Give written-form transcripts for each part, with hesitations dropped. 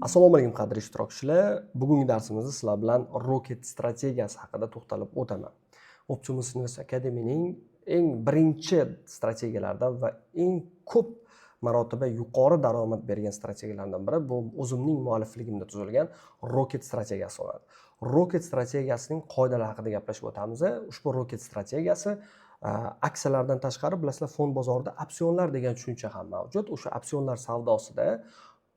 Assalomu alaykum qadrli ishtirokchilar. Bugungi darsimizda sizlar bilan Rocket strategiyasi haqida to'xtalib o'taman. Optimus Invest Academy'ning eng birinchi strategiyalaridan va eng ko'p marotaba yuqori daromad bergan strategiyalardan biri bu o'zimning muallifligimda tuzilgan Rocket strategiyasi bo'ladi. Rocket strategiyasining qoidalari haqida gaplashib o'tamiz. Ushbu Rocket strategiyasi aksiyalardan tashqari bilasizlar fond bozorida opsionlar degan tushuncha ham mavjud. O'sha opsionlar savdosida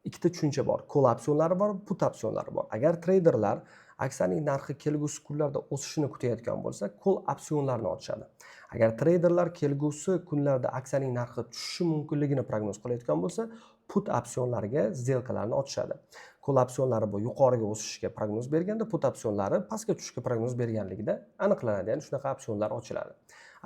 ikkita tushuncha bor. Call opsionlari bor, put opsionlari bor. Agar treyderlar aksiyaning narxi kelgusi kunlarda o'sishini kutayotgan bo'lsa, call opsionlarini ochadi. Agar treyderlar kelgusi kunlarda aksiyaning narxi tushishi mumkinligini prognoz qilayotgan bo'lsa, put opsionlariga сделкаларni ochishadi. Call opsionlari bu yuqoriga o'sishiga prognoz berganda, put opsionlari pastga tushishga prognoz berganligida aniqlanadi. Ya'ni shunaqa opsionlar ochiladi.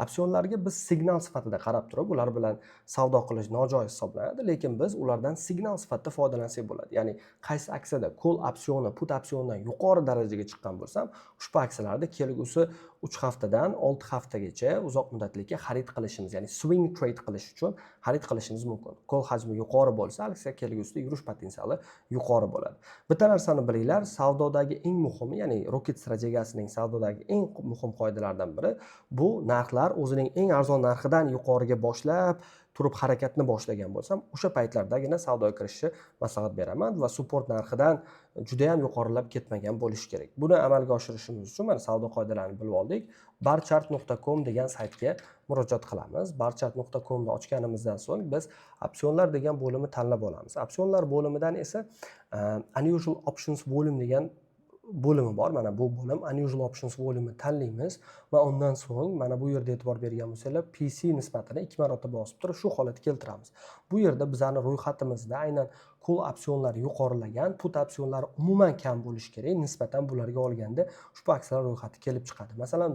Opsionlarga biz signal sifatida qarab turib, ular bilan savdo qilish nojoiz hisoblanadi, lekin biz ulardan signal sifatida foydalansak bo'ladi. Ya'ni qaysi aksiyada call opsioni put opsionidan yuqori darajaga chiqqan bo'lsam, ushbu aksiyalarda kelgusi 3 haftadan 6 haftagacha uzoq muddatlikka xarid qilishimiz, ya'ni swing trade qilish uchun xarid qilishimiz mumkin. Call hajmi yuqori bo'lsa, aksiya kelgusida yurish potensiali yuqori bo'ladi. Bitta narsani bilinglar, savdodagi eng muhimi, ya'ni Rocket strategiyasining savdodagi eng muhim qoidalaridan biri bu narxlar o'zining eng arzon narxidan yuqoriga boshlab turib harakatni boshlagan bo'lsam, o'sha paytlardagina savdoga kirishni maslahat beraman va support narxidan juda ham yuqorilab ketmagan bo'lishi kerak. Buni amalga oshirishimiz uchun mana savdo qoidalarini bilib oldik. barchart.com degan saytga murojaat qilamiz. barchart.com ni ochganimizdan so'ng biz opsionlar degan bo'limni tanlab olamiz. Opsionlar bo'limidan esa unusual options bo'lim degan bo'limi bor. Mana bu bo'lim unusual options bo'limini tanlaymiz va undan so'ng mana bu yerda e'tibor bergan bo'lsanglar PC nisbatini 2 marotaba bosib turib shu holatga keltiramiz. Bu yerda bizning ro'yxatimizda aynan call opsionlari yuqorilagan, put opsionlari umuman kam bo'lishi kerak. Nisbatan bularga olganda ushbu aksiyalar ro'yxati kelib chiqadi. Masalan,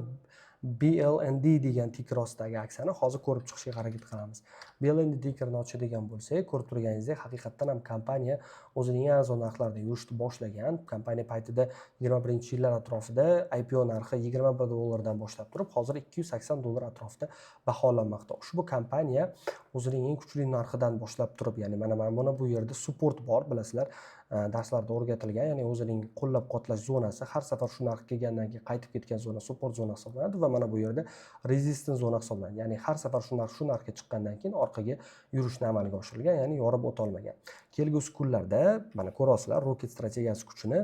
BLND degan ticker ostidagi aksiyani hozir ko'rib chiqishga harakat qilamiz. BLND tickerini ochadigan bo'lsak, ko'rib turganingizdek, haqiqatan ham kompaniya o'zining eng arzon narxlarda yurishni boshlagan. Kompaniya paytida 21-yillar atrofida IPO narxi 21 dollardan boshlab turib, hozir 280 dollar atrofida baholanmoqda. Ushbu kompaniya o'zining eng kuchli narxidan boshlab turib, ya'ni mana bu yerda support bor, bilasizlar. Darslarda o'rgatilgan, ya'ni o'zining qo'llab-quvvatlash zonasi har safar shu narxga kelgandan keyin qaytib ketgan zona support zona hisoblanadi va mana bu yerda resistance zona hisoblanadi. Ya'ni har safar shu narxga chiqqandan keyin orqaga yurishni amalga oshirilgan, ya'ni yorib o'ta olmagan. Kelgusi kunlarda mana ko'rasizlar, Rocket strategiyasi kuchini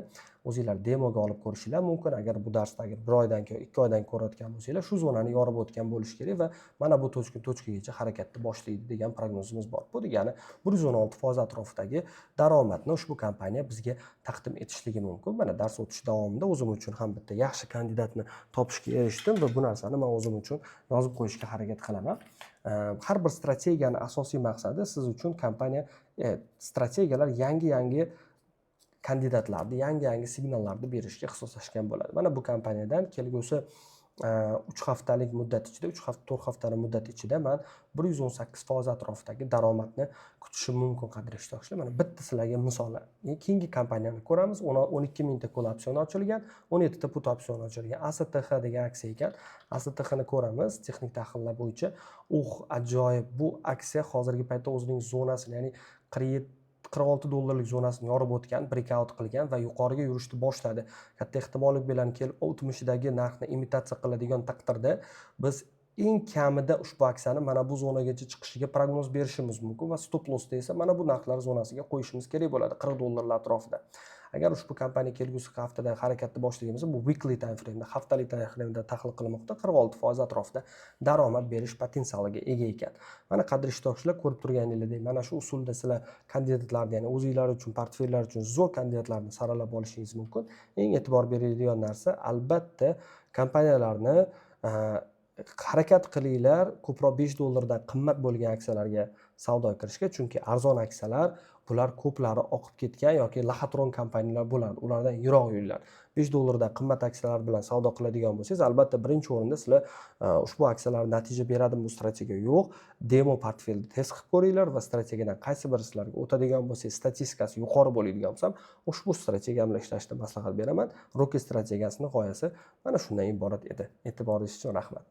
o'zingizlar demoga olib ko'rishinglar mumkin. Agar bu darsdagi 1 oydan keyin 2 oydan ko'rayotgan bo'lsanglar, shu zonani yorib o'tgan bo'lishi kerak va mana bu tochkagacha harakatni boshlaydi degan prognozimiz bor. Bu degani 116% atrofidagi daromadni ushbu kompaniya bizga taqdim etishligi mumkin. Mana dars o'tish davomida o'zim uchun ham bitta yaxshi kandidatni topishga erishdim va bu narsani men o'zim uchun yozib qo'yishga harakat qilaman. Har bir strategiyani asosiy maqsadi siz uchun kompaniya strategiyalar yangi kandidatlarni, yangi signallarni berishga ixtisoslashgan bo'ladi. Mana bu kompaniyadan kelgusi 3 haftalik muddat ichida, 4 haftalik muddat ichida men 118% atrofidagi daromadni kutishim mumkin qadrli ishtirokchilar. Mana bitta sizlarga misol. Keyingi kompaniyani ko'ramiz. 12 mingta call opsioni ochilgan, 17 ta put opsioni ochilgan. ASTX degan aksiya ekan. ASTX ni ko'ramiz texnik tahlillar bo'yicha. Ajoyib. Bu aksiya hozirgi paytda o'zining zonasini, ya'ni 46 dollarlik zonasini yorib o'tgan, breakout qilgan va yuqoriga yurishni boshladi. Katta ehtimollik bilan kelib 60'dagi narxni imitatsiya qiladigan taqdirda biz eng kamida ushbu aksiyani mana bu zonagacha chiqishiga prognoz berishimiz mumkin va stop lossda esa mana bu narxlar zonasiga qo'yishimiz kerak bo'ladi 40 dollarlar atrofida. Agar ushbu kompaniya kelgusi haftada harakatni boshlaganimizda bu weekly time frame da, haftalik time frame da tahlil qilinmoqda 46% atrofida daromad berish potensialiga ega ekan. Mana qadrli ishtirokchilar, ko'rib turganingizdek, mana shu usulda sizlar kandidatlarni, ya'ni o'zingizlar uchun, portfellar uchun zo'r kandidatlarni saralab olishingiz mumkin. Eng e'tibor beradigan narsa albatta kompaniyalarni harakat qilinglar ko'proq 5 dollardan qimmat bo'lgan aksiyalarga savdoga kirishga, chunki arzon aksiyalar bular ko'plari oqib ketgan yoki laxatron kompaniyalar bo'ladi. Ulardan yiroq yuringlar. 5 dollardan qimmat aksiyalar bilan savdo qiladigan bo'lsangiz, albatta birinchi o'rinda sizlar ushbu aksiyalar natija beradimi bu strategiya yo'q, demo portfelni test qilib ko'ringlar va strategiyadan qaysi biri sizlarga o'tadigan bo'lsa, statistikasi yuqori bo'ladigan bo'lsa, ushbu strategiya bilan ishlashni maslahat beraman. Rocket strategiyasining g'oyasi mana shundan iborat edi. E'tiboringiz uchun rahmat.